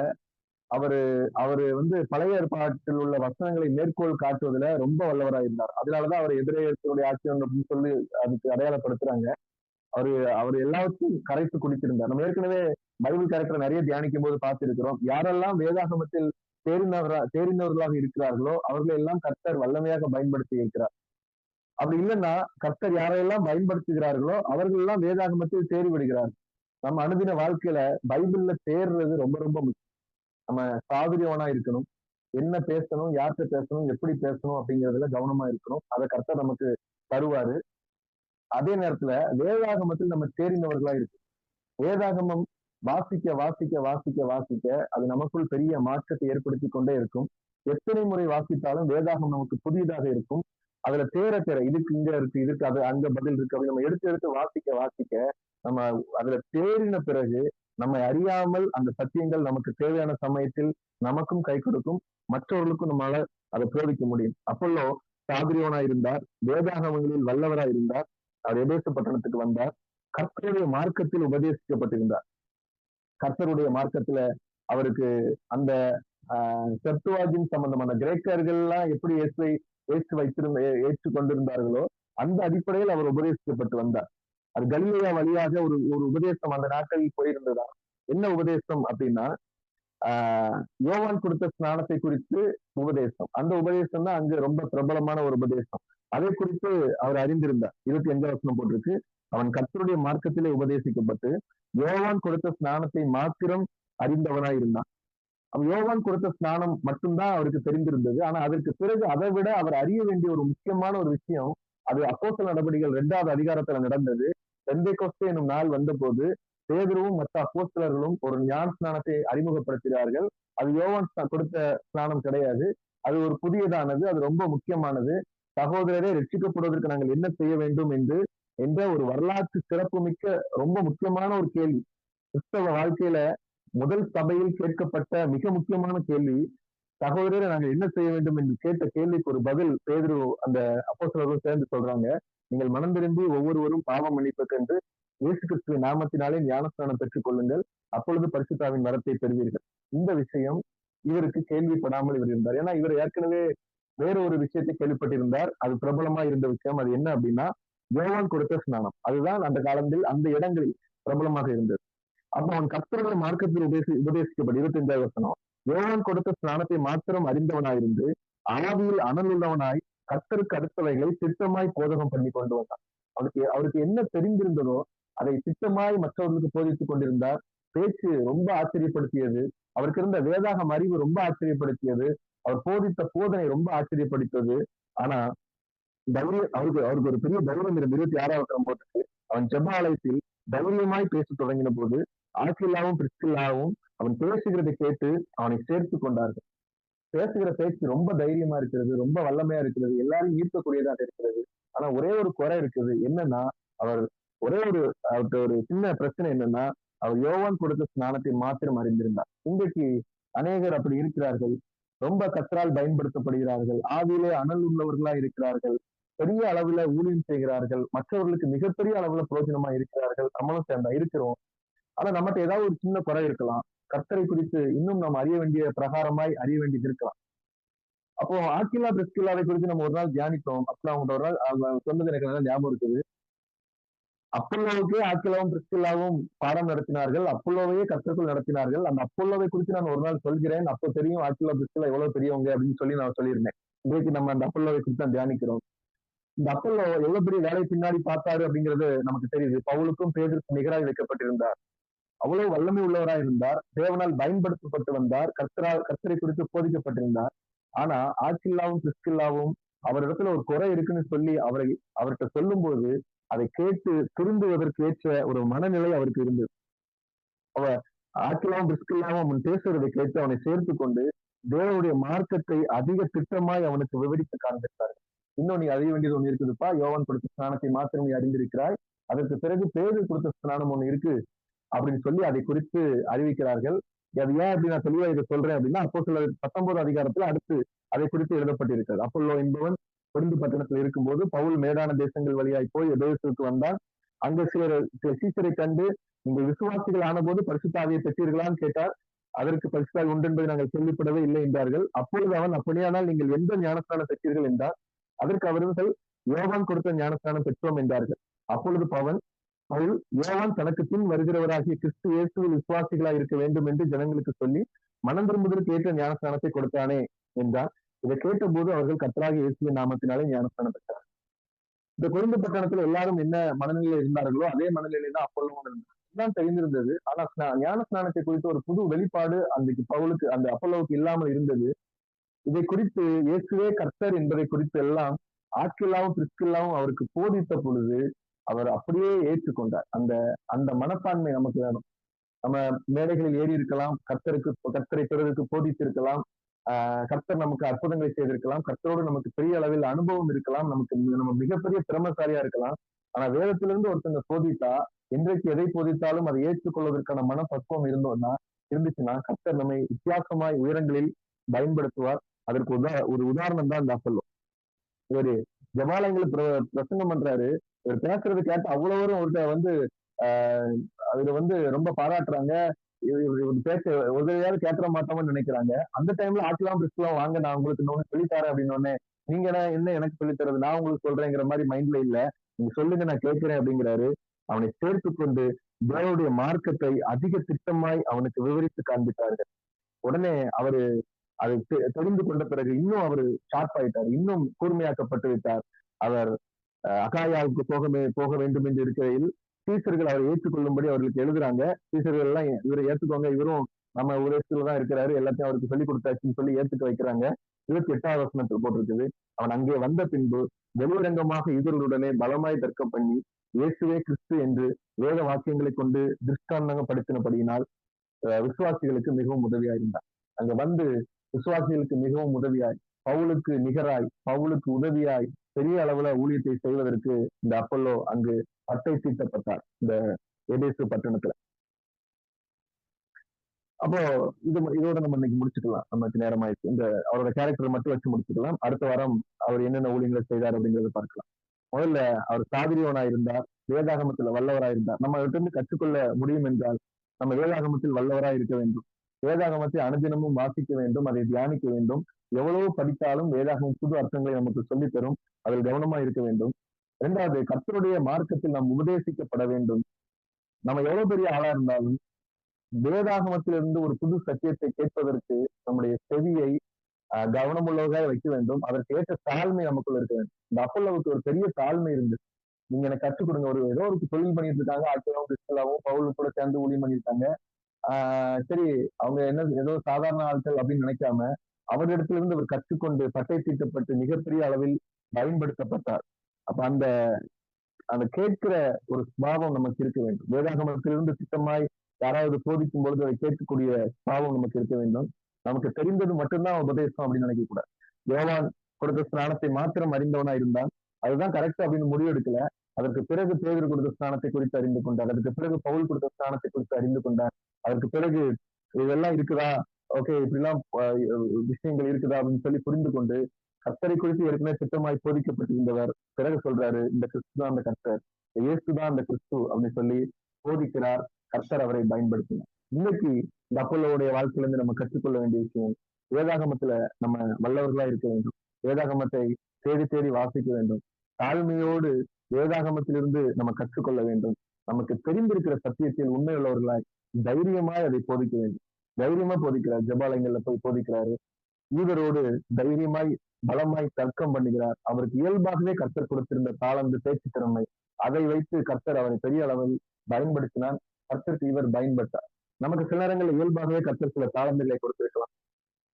அவரு வந்து பழைய ஏற்பாட்டில் உள்ள வசனங்களை மேற்கோள் காட்டுவதில் ரொம்ப வல்லவராக இருந்தார். அதனாலதான் அவர் எதிரேயர்களுடைய ஆட்சியர் அப்படின்னு சொல்லி அதுக்கு அடையாளப்படுத்துறாங்க. அவர் எல்லாத்தையும் கரைத்து குடித்திருந்தார். நம்ம ஏற்கனவே பைபிள் கேரக்டர் நிறைய தியானிக்கும் போது பார்த்திருக்கிறோம். யாரெல்லாம் வேதாகமத்தில் தேறினவர்களாக இருக்கிறார்களோ அவர்களை எல்லாம் கர்த்தர் வல்லமையாக பயன்படுத்தி இருக்கிறார். அப்படி இல்லைன்னா கர்த்தர் யாரையெல்லாம் பயன்படுத்துகிறார்களோ அவர்கள் எல்லாம் வேதாகமத்தில் தேறி விடுகிறார்கள். நம்ம அனுதின வாழ்க்கையில பைபிள்ல தேர்றது ரொம்ப ரொம்ப முக்கியம். நம்ம சாதுரியவனா இருக்கணும், என்ன பேசணும், யார்கிட்ட பேசணும், எப்படி பேசணும் அப்படிங்கிறதுல கவனமா இருக்கணும். அதை கர்த்தர் நமக்கு தருவாரு. அதே நேரத்துல வேதாகமத்தில் நம்ம தேறினவர்களா இருக்கு. வேதாகமம் வாசிக்க வாசிக்க வாசிக்க வாசிக்க அது நமக்குள் பெரிய மாற்றத்தை ஏற்படுத்தி கொண்டே இருக்கும். எத்தனை முறை வாசித்தாலும் வேதாகம் நமக்கு புதியதாக இருக்கும். அதுல தேர இதுக்கு இங்க இருக்கு, இதுக்கு அது அங்க பதில் இருக்கு அப்படி நம்ம எடுத்து எடுத்து வாசிக்க வாசிக்க நம்ம அதுல தேறின பிறகு நம்மை அறியாமல் அந்த சத்தியங்கள் நமக்கு தேவையான சமயத்தில் நமக்கும் கை கொடுக்கும், மற்றவர்களுக்கும் நம்மளால அதை பிரயோகிக்க முடியும். அப்பல்லோ சாதுரியவனா இருந்தார், வேதாகமங்களில் வல்லவராய் இருந்தார். அவர் எபேசு பட்டணத்துக்கு வந்தார், கர்த்தருடைய மார்க்கத்தில் உபதேசிக்கப்பட்டிருந்தார். கர்த்தருடைய மார்க்கத்துல அவருக்கு அந்த செப்துவாஜின் சம்பந்தமான கிரேக்கர்கள் எல்லாம் எப்படி ஏற்று கொண்டிருந்தார்களோ அந்த அடிப்படையில் அவர் உபதேசிக்கப்பட்டு வந்தார். அது கலிலேயா வழியாக ஒரு உபதேசம் அந்த நாட்களில் போயிருந்ததா. என்ன உபதேசம் அப்படின்னா, யோவான் கொடுத்த ஸ்நானத்தை குறித்து உபதேசம். அந்த உபதேசம் தான் அங்கு ரொம்ப பிரபலமான ஒரு உபதேசம். அதை குறித்து அவர் அறிந்திருந்தார். 25 வசனம் போட்டிருக்கு, அவன் கர்த்தருடைய மார்க்கத்திலே உபதேசிக்கப்பட்டு யோவான் கொடுத்த ஸ்நானத்தை மாத்திரம் அறிந்தவனாய் இருந்தான். அவன் யோவான் கொடுத்த ஸ்நானம் மட்டும்தான் அவருக்கு தெரிந்திருந்தது. ஆனா அதற்கு பிறகு அதை விட அவர் அறிய வேண்டிய ஒரு முக்கியமான ஒரு விஷயம், அது அப்போஸ்தலர் நடவடிக்கைகள் 2வது அதிகாரத்துல நடந்தது. பெந்தேகொஸ்தே என்னும் நாள் வந்த போது பேதுருவும் மற்ற அப்போஸ்தலர்களும் ஒரு ஞான ஸ்நானத்தை அறிமுகப்படுத்துகிறார்கள். அது யோவான் கொடுத்த ஸ்நானம் கிடையாது, அது ஒரு புதியதானது, அது ரொம்ப முக்கியமானது. சகோதரரை ரட்சிக்கப்படுவதற்கு நாங்கள் என்ன செய்ய வேண்டும் என்ற ஒரு வரலாற்று சிறப்பு மிக்க ரொம்ப முக்கியமான ஒரு கேள்வி. கிறிஸ்தவ வாழ்க்கையில முதல் சபையில் கேட்கப்பட்ட மிக முக்கியமான கேள்வி, சகோதரரை நாங்கள் என்ன செய்ய வேண்டும் என்று கேட்ட கேள்விக்கு ஒரு பதில் பேதுரு அந்த அப்போஸ்தலர்களும் சேர்ந்து சொல்றாங்க, நீங்கள் மனம் திரும்பி ஒவ்வொருவரும் பாவம் மன்னிப்புக்கென்று இயேசு கிறிஸ்துவின் நாமத்தினாலே ஞானஸ்நானம் பெற்றுக் கொள்ளுங்கள், அப்பொழுது பரிசுத்தாவின் வரத்தை பெறுவீர்கள். இந்த விஷயம் இவருக்கு கேள்விப்படாமல் இவர் இருந்தார். ஏன்னா இவர் ஏற்கனவே வேற ஒரு விஷயத்தை கேள்விப்பட்டிருந்தார். அது பிரபலமா இருந்த விஷயம். அது என்ன அப்படின்னா, யோவான் கொடுத்த ஸ்நானம். அதுதான் அந்த காலத்தில் அந்த இடங்களில் பிரபலமாக இருந்தது. அப்ப அவன் கர்த்தருடைய மார்க்கத்தில் உபதேசிக்கப்பட்ட 25வது வசனம், யோவான் கொடுத்த ஸ்நானத்தை மாத்திரம் அறிந்தவனாயிருந்து ஆவியில் அனல் உள்ளவனாய் கர்த்தருக்கு அடுத்தவைகளை திட்டமாய் போதகம் பண்ணி கொண்டு வந்தான். அவருக்கு என்ன தெரிந்திருந்ததோ அதை திட்டமாய் மற்றவர்களுக்கு போதித்துக் கொண்டிருந்தார். பேச்சு ரொம்ப ஆச்சரியப்படுத்தியது. அவருக்கு இருந்த வேதாகம் அறிவு ரொம்ப ஆச்சரியப்படுத்தியது. அவர் போதித்த போதனை ரொம்ப ஆச்சரியப்படுத்தது. ஆனா அவருக்கு ஒரு பெரிய தைரியம் இருந்த 26வது போட்டுக்கு அவன் ஜெப ஆலயத்தில் தைரியமாய் பேச தொடங்கின போது ஆக்கில்லாவும் பிரிஸ்கில்லாவும் அவன் பேசுகிறதை கேட்டு அவனை சேர்த்து கொண்டார்கள். பேசுகிற பேச்சு ரொம்ப தைரியமா இருக்கிறது, ரொம்ப வல்லமையா இருக்கிறது, எல்லாரும் ஈர்க்கக்கூடியதாக இருக்கிறது. ஆனா ஒரே ஒரு குறை இருக்குது. என்னன்னா அவர்கிட்ட ஒரு சின்ன பிரச்சனை என்னன்னா, அவர் யோவான் கொடுத்த ஸ்நானத்தை மாத்திரம் அறிந்திருந்தார். இன்றைக்கு அநேகர் அப்படி இருக்கிறார்கள், ரொம்ப கர்த்தரால் பயன்படுத்தப்படுகிறார்கள், ஆவியிலே அனல் உள்ளவர்களா இருக்கிறார்கள். பெரிய அளவுல ஊழியம் செய்கிறார்கள், மற்றவர்களுக்கு மிகப்பெரிய அளவுல பிரயோஜனமா இருக்கிறார்கள், நம்மளும் சேர்ந்தா இருக்கிறோம். ஆனா நம்மகிட்ட ஏதாவது ஒரு சின்ன குறை இருக்கலாம். கர்த்தரை குறித்து இன்னும் நாம் அறிய வேண்டிய பிரகாரமாய் அறிய வேண்டியது இருக்கலாம். அப்போ ஆக்கிலா பிரிஸ்கில்லாவை குறித்து நம்ம ஒரு நாள் தியானித்தோம். அப்ப அவங்க ஒரு நாள் அவங்க சொன்னது எனக்கு நல்லா ஞாபகம் இருக்குது. அப்பல்லோவுக்கே ஆக்கிலாவும் பிரிஸ்கில்லாவும் பாடம் நடத்தினார்கள். அப்பல்லோவையே கர்த்தருக்குள் நடத்தினார்கள். அந்த அப்பல்லோவை குறித்து நான் ஒரு நாள் சொல்கிறேன். அப்போ தெரியும் ஆக்கிலா பிரிஸ்கில்லா எவ்வளவு பெரியவங்க அப்படின்னு சொல்லி நான் சொல்லியிருந்தேன். இன்றைக்கு நம்ம அந்த அப்பல்லோவை குறித்து தான் தியானிக்கிறோம். இந்த அப்பல்லோ எவ்வளவு பெரிய வேலை பின்னாடி பார்த்தாரு அப்படிங்கிறது நமக்கு தெரியுது. பவுலுக்கும் பேதுருக்கும் நிகராய் வைக்கப்பட்டிருந்தார். அவ்வளவு வல்லமை உள்ளவராய் இருந்தார். தேவனால் பயன்படுத்தப்பட்டு வந்தார். கர்த்தரை குறித்து போதிக்கப்பட்டிருந்தார். ஆனா ஆக்கில்லாவும் பிரிஸ்கில்லாவும் அவரிடத்துல ஒரு குறை இருக்குன்னு சொல்லி அவர்கிட்ட சொல்லும் போது அதை கேட்டு திருந்துவதற்கு ஏற்ற ஒரு மனநிலை அவருக்கு இருந்தது. அவ ஆக்கிலாவும் பிரிஸ்கில்லாவும் அவன் பேசுறதை கேட்டு அவனை சேர்த்து கொண்டு தேவனுடைய மார்க்கத்தை அதிக திட்டமாய் அவனுக்கு விவரித்து காண்பித்தார்கள். இன்னும் நீ அறிய வேண்டியது ஒண்ணு இருக்குதுப்பா. யோவான் கொடுத்த ஸ்நானத்தை மாத்திரம் நீ அறிந்திருக்கிறாய். அதற்கு பிறகு பேதுரு கொடுத்த ஸ்நானம் ஒண்ணு இருக்கு அப்படின்னு சொல்லி அதை குறித்து அறிவிக்கிறார்கள். அது ஏன் அப்படி நான் தெளிவா இதை சொல்றேன் அப்படின்னா, அப்போஸ்தலர் 19 அதிகாரத்துல அடுத்து அதை குறித்து எழுதப்பட்டிருக்கிறது. அப்பல்லோ என்பவன் கொரிந்து பட்டணத்தில் இருக்கும்போது பவுல் மேடான தேசங்கள் வழியாய் போய் எபேசுவுக்கு வந்தான். அங்க சில சீசரை கண்டு நீங்கள் விசுவாசிகள் ஆன போது பரிசுத்த ஆவியை பெற்றீர்களான்னு கேட்டார். அதற்கு பரிசுத்த ஆவி உண்டு என்பதை நாங்கள் கேள்விப்படவே இல்லை என்றார்கள். அப்பொழுது அவன் அப்படியானால் நீங்கள் எந்த ஞானஸ்நானம் பெற்றீர்கள் என்றார். அதற்கு அவர்கள் யோவான் கொடுத்த ஞானஸ்நானம் பெற்றோம் என்றார்கள். அப்பொழுது பவுல் யோவான் தனக்கு பின் வருகிறவராகிய கிறிஸ்து இயேசுவில் விசுவாசிகளாய் இருக்க வேண்டும் என்று ஜனங்களுக்கு சொல்லி மனம் திரும்புவதற்கு ஏற்ற ஞானஸ்தானத்தை கொடுத்தானே என்றார். இதை கேட்டபோது அவர்கள் கர்த்தராகிய இயேசுவின் நாமத்தினாலே ஞானஸ்தானம் பெற்றார். இந்த கொரிந்து பட்டணத்துல எல்லாரும் என்ன மனநிலையில இருந்தார்களோ அதே மனநிலையில தான் அப்பல்லோவும் இருந்தார். தான் தெரிந்திருந்தது. ஆனா ஞானஸ்நானத்தை குறித்து ஒரு புது வெளிப்பாடு அன்றைக்கு பவுலுக்கு அந்த அப்பல்லோவுக்கு இல்லாமல் இருந்தது. இதை குறித்து இயேசுவே கர்த்தர் என்பதை குறித்து எல்லாம் ஆக்கில்லாவும் பிரிஸ்கில்லாவும் அவருக்கு போதித்த பொழுது அவர் அப்படியே ஏற்றுக்கொண்டார். அந்த அந்த மனப்பான்மை நமக்கு வேணும். நம்ம மேடைகளில் ஏறி இருக்கலாம், கர்த்தரை பிறருக்கு போதித்திருக்கலாம், கர்த்தர் நமக்கு அற்புதங்களை செய்திருக்கலாம், கர்த்தரோடு நமக்கு பெரிய அளவில் அனுபவம் இருக்கலாம், நம்ம மிகப்பெரிய திறமசாலியா இருக்கலாம். ஆனா வேதத்திலிருந்து ஒருத்தங்க போதித்தா இன்றைக்கு எதை போதித்தாலும் அதை ஏற்றுக்கொள்வதற்கான மனப்பக்குவம் இருந்துச்சுன்னா கர்த்தர் நம்மை வித்தியாசமாய் உயரங்களில் பயன்படுத்துவார். அதற்கு ஒரு உதாரணம் தான் இந்த அப்பல்லோ. இவரு ஜபாலயங்களுக்கு பிரசங்கம் பண்றாரு. இவர் பேசுறது கேட்டு அவ்வளவரும் அவர்கிட்ட வந்து அதுல ரொம்ப பாராட்டுறாங்க. பேச உதவியாவது கேட்க மாட்டோம்னு நினைக்கிறாங்க. அந்த டைம்ல ஆக்கலாம் பிரிஸ்கில்லாம் வாங்க நான் உங்களுக்கு இன்னொன்னு சொல்லித்தரேன் அப்படின்னு ஒண்ணு நீங்க என்ன எனக்கு சொல்லித்தரது நான் உங்களுக்கு சொல்றேங்கிற மாதிரி மைண்ட்ல இல்ல. நீங்க சொல்லுங்க நான் கேட்கிறேன் அப்படிங்கிறாரு. அவனை சேர்த்து கொண்டு தேவனுடைய மார்க்கத்தை அதிக திட்டமாய் அவனுக்கு விவரித்து காண்பித்தார்கள். உடனே அவரு அதை தெரிந்து கொண்ட பிறகு இன்னும் அவர் ஷார்ப் ஆயிட்டார், இன்னும் கூர்மையாக்கப்பட்டு விட்டார். அவர் அகாயாவுக்கு போக வேண்டும் என்று இருக்கிறதில் சீசர்கள் அவரை ஏற்றுக்கொள்ளும்படி அவர்களுக்கு எழுதுறாங்க. சீசர்கள் எல்லாம் இவரை ஏற்றுக்கோங்க, இவரும் நம்ம உலகத்துலதான் இருக்கிறாரு, எல்லாத்தையும் அவருக்கு சொல்லிக் கொடுத்தாச்சுன்னு சொல்லி ஏற்றுக்க வைக்கிறாங்க. 28வது வசனத்தில் போட்டிருக்குது. அவன் அங்கே வந்த பின்பு வெளிரங்கமாக இவர்களுடனே பலமாய் தர்க்கம் பண்ணி இயேசுவே கிறிஸ்து என்று வேத வாக்கியங்களை கொண்டு திருஷ்டாந்தப்படுத்தினபடியினால் விசுவாசிகளுக்கு மிகவும் உதவியா இருந்தார். அங்க வந்து விசுவாசிகளுக்கு மிகவும் உதவியாய், பவுலுக்கு நிகராய், பவுலுக்கு உதவியாய் பெரிய அளவுல ஊழியத்தை செய்வதற்கு இந்த அப்பல்லோ அங்கு பட்டை தீட்டப்பட்டார் இந்த எபேசு பட்டணத்துல. அப்போ இதோட நம்ம இன்னைக்கு முடிச்சுக்கலாம். நமக்கு நேரம் ஆயிடுச்சு. இந்த அவரோட கேரக்டர் மட்டும் வச்சு முடிச்சுக்கலாம். அடுத்த வாரம் அவர் என்னென்ன ஊழியங்களை செய்தார் அப்படிங்கறத பார்க்கலாம். முதல்ல அவர் சாதிரியவனா இருந்தார், வேதாகமத்துல வல்லவராய் இருந்தார். நம்ம கிட்ட இருந்து கற்றுக்கொள்ள முடியும் என்றால் நம்ம வேதாகமத்தில் வல்லவராய் இருக்க வேண்டும். வேதாகமத்தை அனுதினமும் வாசிக்க வேண்டும், அதை தியானிக்க வேண்டும். எவ்வளவு படித்தாலும் வேதாகமம் புது அர்த்தங்களை நமக்கு சொல்லித் தரும். அதில் கவனமா இருக்க வேண்டும். இரண்டாவது, கர்த்தருடைய மார்க்கத்தில் நாம் உபதேசிக்கப்பட வேண்டும். நம்ம எவ்வளவு பெரிய ஆளா இருந்தாலும் வேதாகமத்திலிருந்து ஒரு புது சத்தியத்தை கேட்பதற்கு நம்முடைய செவியை கவனமுள்ளவர்களாக வைக்க வேண்டும். அதற்கு ஏற்ற தாழ்மை நமக்குள்ள இருக்க வேண்டும். இந்த அப்பல்லோவுக்கு ஒரு பெரிய தாழ்மை இருந்து நீங்க எனக்கு கற்றுக் கொடுங்க. ஏதோ ஒரு தொழில் பண்ணிட்டு இருக்காங்க, ஆட்களும் கிறிஸ்தலாவும் பவுல் கூட சேர்ந்து ஊழியம் பண்ணியிருக்காங்க. சரி, அவங்க என்ன ஏதோ சாதாரண ஆட்கள் அப்படின்னு நினைக்காம அவரிடத்துல இருந்து அவர் கற்றுக்கொண்டு பட்டை தீட்டப்பட்டு மிகப்பெரிய அளவில் பயன்படுத்தப்பட்டார். அப்ப அந்த அந்த கேட்கிற ஒரு சுபாவம் நமக்கு இருக்க வேண்டும். வேதாகமத்திலிருந்து திட்டமாய் யாராவது போதிக்கும் பொழுது அதை கேட்கக்கூடிய சுபாவம் நமக்கு இருக்க வேண்டும். நமக்கு தெரிந்தது மட்டும்தான் உபதேசம் அப்படின்னு நினைக்க கூடாது. யோவான் கொடுத்த ஸ்நானத்தை மாத்திரம் அறிந்தவனா இருந்தான், அதுதான் கரெக்ட் அப்படின்னு முடிவெடுக்கல. அதற்கு பிறகு பேதுரு கொடுத்த ஸ்நானத்தை குறித்து அறிந்து கொண்டார். அதற்கு பிறகு பவுல் கொடுத்த ஸ்நானத்தை குறித்து அறிந்து கொண்டார். அதற்கு பிறகு இதெல்லாம் இருக்குதா, ஓகே இப்படிலாம் விஷயங்கள் இருக்குதா அப்படின்னு சொல்லி புரிந்து கொண்டு கர்த்தரை குறித்து ஏற்கனவே திட்டமாய் போதிக்கப்பட்டிருந்தவர் பிறகு சொல்றாரு, இந்த கிறிஸ்து தான் அந்த கர்த்தர், இயேசுதான் அந்த கிறிஸ்து அப்படின்னு சொல்லி போதிக்கிறார். கர்த்தர் அவரை பயன்படுத்தினார். இன்னைக்கு இந்த அப்பல்லோவுடைய வாழ்க்கையிலிருந்து நம்ம கற்றுக்கொள்ள வேண்டிய விஷயம், வேதாகமத்துல நம்ம வல்லவர்களா இருக்க வேண்டும். வேதாகமத்தை தேடி தேடி வாசிக்க வேண்டும். தாழ்மையோடு வேதாகமத்திலிருந்து நம்ம கற்றுக்கொள்ள வேண்டும். நமக்கு தெரிந்திருக்கிற சத்தியத்தில் உண்மை உள்ளவர்களாய் தைரியமாய் அதை போதிக்க வேண்டும். தைரியமா போதிக்கிறார். ஜபாலயங்கள்ல போய் போதிக்கிறாரு. யூதரோடு தைரியமாய் பலமாய் தர்க்கம் பண்ணுகிறார். அவருக்கு இயல்பாகவே கர்த்தர் கொடுத்திருந்த தாளந்து பேச்சு திறமை, அதை வைத்து கர்த்தர் அவரை பெரிய அளவில் பயன்படுத்தினார். கர்த்தருக்கு இவர் பயன்பட்டார். நமக்கு சில நேரங்களில் இயல்பாகவே கர்த்தர் சில தாளந்துகளை கொடுத்திருக்கலாம்.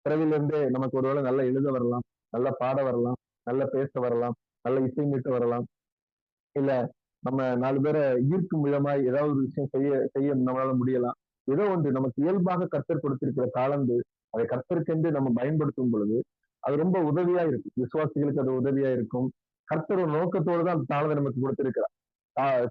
பிறவிலிருந்தே நமக்கு ஒருவேளை நல்லா எழுத வரலாம், நல்லா பாட வரலாம், நல்லா பேச வரலாம், நல்ல இசை மீட்டு வரலாம். இல்ல நம்ம 4 பேரை ஈர்க்கும் விதமாய் ஏதாவது ஒரு விஷயம் செய்ய நம்மளால முடியலாம். ஏதோ ஒன்று நமக்கு இயல்பாக கர்த்தர் கொடுத்திருக்கிற தாளந்து, அதை கர்த்தருக்கென்று நம்ம பயன்படுத்தும் பொழுது அது ரொம்ப உதவியா இருக்கும். விசுவாசிகளுக்கு அது உதவியா இருக்கும். கர்த்தர் ஒரு நோக்கத்தோடு தான் அந்த தாளந்தை நமக்கு கொடுத்திருக்கிறார்.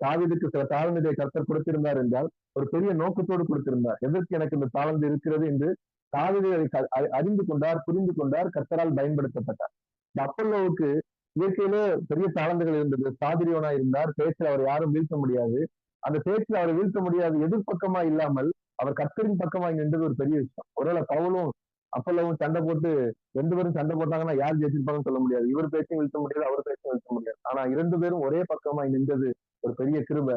தாவீதுக்கு சில தாளந்தை கர்த்தர் கொடுத்திருந்தார் என்றால் ஒரு பெரிய நோக்கத்தோடு கொடுத்திருந்தார். எதற்கு எனக்கு இந்த தாளந்து இருக்கிறது என்று தாவீது அதை அறிந்து கொண்டார், புரிந்து கொண்டார், கர்த்தரால் பயன்படுத்தப்பட்டார். இந்த அப்பல்லோவுக்கு இயற்கையிலே பெரிய தாளந்துகள் இருந்தது. சாதுரியவனா இருந்தார். பேச்சில் அவர் யாரும் வீழ்த்த முடியாது. அந்த பேச்சில் அவரை வீழ்த்த முடியாது எதிர்பக்கமா இல்லாமல் அவர் கர்த்தரின் பக்கமாய் நின்றது ஒரு பெரிய விஷயம். ஒருவேளை பவுலும் அப்பல்லோவும் சண்டை போட்டு 2 பேரும் சண்டை போட்டாங்கன்னா யார் ஜெயிச்சிருப்பாங்கன்னு சொல்ல முடியாது. இவர் பேச்சையும் வீழ்த்த முடியாது, அவர் பேச்சையும் வீழ்த்த முடியாது. ஆனா 2 பேரும் ஒரே பக்கமாய் நின்றது ஒரு பெரிய கிருபை.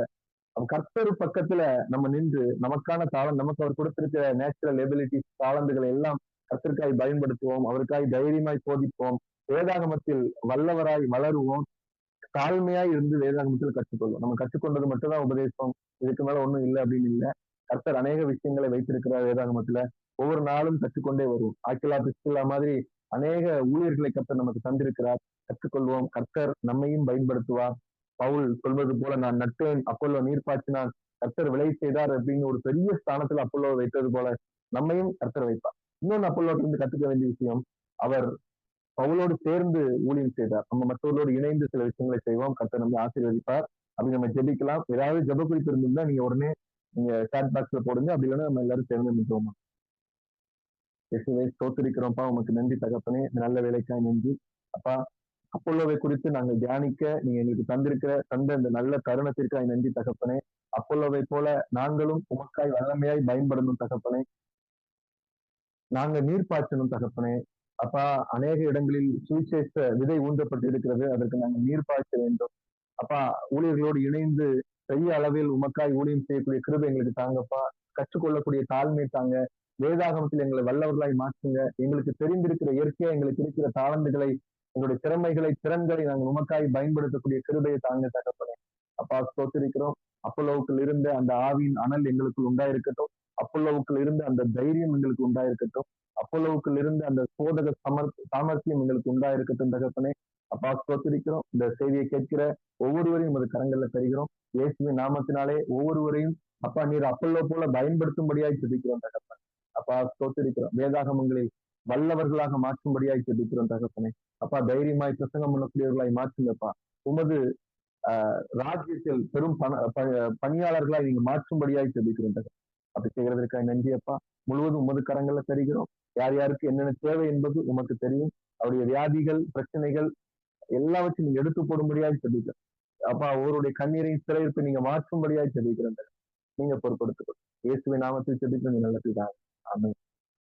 கர்த்தர் பக்கத்துல நம்ம நின்று நமக்கான தாளம், நமக்கு அவர் கொடுத்திருக்கிற நேச்சுரல் எபிலிட்டிஸ் தாளந்துகளை எல்லாம் கர்த்தருக்காய் பயன்படுத்துவோம். அவருக்காய் தைரியமாய் போதிப்போம். வேதாகமத்தில் வல்லவராய் வளருவோம். தாழ்மையாய் இருந்து வேதாகமத்தில் கற்றுக்கொள்வோம். நம்ம கற்றுக்கொண்டது மட்டும்தான் உபதேசம், இதுக்கு மேல ஒண்ணும் இல்லை அப்படின்னு இல்லை. கர்த்தர் அநேக விஷயங்களை வைத்திருக்கிறார் வேதாகமத்துல. ஒவ்வொரு நாளும் கற்றுக்கொண்டே வருவோம். ஆக்கிலா பிஸ்கிலா மாதிரி அநேக ஊழியர்களை கர்த்தர் நமக்கு தந்திருக்கிறார். கற்றுக்கொள்வோம். கர்த்தர் நம்மையும் பயன்படுத்துவார். பவுல் சொல்வது போல, நான் நட்டேன், அப்பல்லோ நீர் பாய்ச்சினான், கர்த்தர் விளை செய்தார் அப்படின்னு ஒரு பெரிய ஸ்தானத்துல அப்பல்லோ வைத்தது போல நம்மையும் கர்த்தர் வைப்பார். இன்னொன்னு அப்பல்லோட்டு இருந்து கற்றுக்க வேண்டிய விஷயம், அவர் பவுலோடு சேர்ந்து ஊழியம் செய்தார். நம்ம மற்றவர்களோடு இணைந்து சில விஷயங்களை செய்வோம். கர்த்தர் நம்ம ஆசீர்வதிப்பார். அப்படி நம்ம ஜெபிக்கலாம். ஏதாவது ஜெப குறிப்பு இருந்திருந்தா நீங்க உடனே நீங்க சாட் பாக்ஸ்ல போடுங்க. அப்படி இல்லைன்னா நம்ம எல்லாரும் சேர்ந்து நின்றோமா. இயேசுவே ஸ்தோத்திரிக்கிறோம்ப்பா, உமக்கு நன்றி தகப்பனே, நல்ல வேலைக்காய் நன்றி அப்பா. அப்பல்லோவை குறித்து நாங்கள் தியானிக்க நீங்க எங்களுக்கு தந்த இந்த நல்ல தருணத்திற்காய் நன்றி தகப்பனே. அப்பல்லோவை போல நாங்களும் உமக்காய் வல்லமையாய் பயன்படணும் தகப்பனே. நாங்க நீர் பாய்ச்சணும் தகப்பனே. அப்பா, அநேக இடங்களில் சுவிசேஷ விதை ஊன்றப்பட்டு இருக்கிறது. அதற்கு நாங்கள் நீர் பாய்ச்ச வேண்டும். அப்பா, ஊழியர்களோடு இணைந்து பெரிய அளவில் உமக்காய் ஊழியம் செய்யக்கூடிய கிருபை எங்களுக்கு தாங்கப்பா. கற்றுக்கொள்ளக்கூடிய தாழ்மை தாங்க. வேதாகமத்தில் எங்களை வல்லவர்களாய் மாற்றுங்க. எங்களுக்கு தெரிந்திருக்கிற இயற்கையா எங்களுக்கு இருக்கிற தாளந்துகளை, எங்களுடைய திறமைகளை, திறன்களை நாங்கள் உமக்காய் பயன்படுத்தக்கூடிய கிருபையை தாங்க தகப்பனே. அப்பா ஸ்தோத்திரிக்கிறோம். அப்பல்லோவுக்குள் இருந்த அந்த ஆவியின் அனல் எங்களுக்குள் உண்டாயிருக்கட்டும். அப்பல்லோவுக்குள் இருந்த அந்த தைரியம் எங்களுக்கு உண்டாயிருக்கட்டும். அப்பல்லோவுக்குள் இருந்த அந்த சோதக சாமர்த்தியம் எங்களுக்கு உண்டாயிருக்கட்டும் தகப்பனே. அப்பா ஸ்தோத்திரிக்கிறோம். இந்த செய்தியை கேட்கிற ஒவ்வொருவரையும் அது கரங்கள்ல பெறுகிறோம். இயேசுவின் நாமத்தினாலே ஒவ்வொருவரையும் அப்பா நீர் அப்பல்லோ போல பயன்படுத்தும்படியாய் ஜெபிக்கிறோம் தகப்பனே. அப்பா ஸ்தோத்திரிக்கிறோம். வேதாகமங்களை வல்லவர்களாக மாற்றும்படியாய் ஜெபிக்கிறோம் தகப்பனே. அப்பா தைரியமாய் பிரசங்கம் பண்ணக்கூடியவர்களாய் மாற்றுங்கப்பா. உமது ராஜ்யத்தில் பெரும் பணியாளர்களாய் நீங்க மாற்றும்படியாய் ஜெபிக்கிறோம் தகப்பனே. அப்படி செய்கிறதற்காக நன்றி அப்பா. முழுவதும் உமது கரங்கள்ல தருகிறோம். யார் யாருக்கு என்னென்ன தேவை என்பது உமக்கு தெரியும். அவருடைய வியாதிகள், பிரச்சனைகள் எல்லாவற்றையும் நீங்க எடுத்து போடும்படியாக ஜெபிக்கிறோம் அப்பா. ஒவ்வொருடைய கண்ணீரையும் சிறையிருப்பு நீங்க மாற்றும்படியாக ஜெபிக்கிறோம். நீங்க பொறுப்படுத்திக்கொள்ளும். இயேசுவின் நாமத்தில் ஜெபிக்கிறோம். நல்லதுதான். ஆமென்.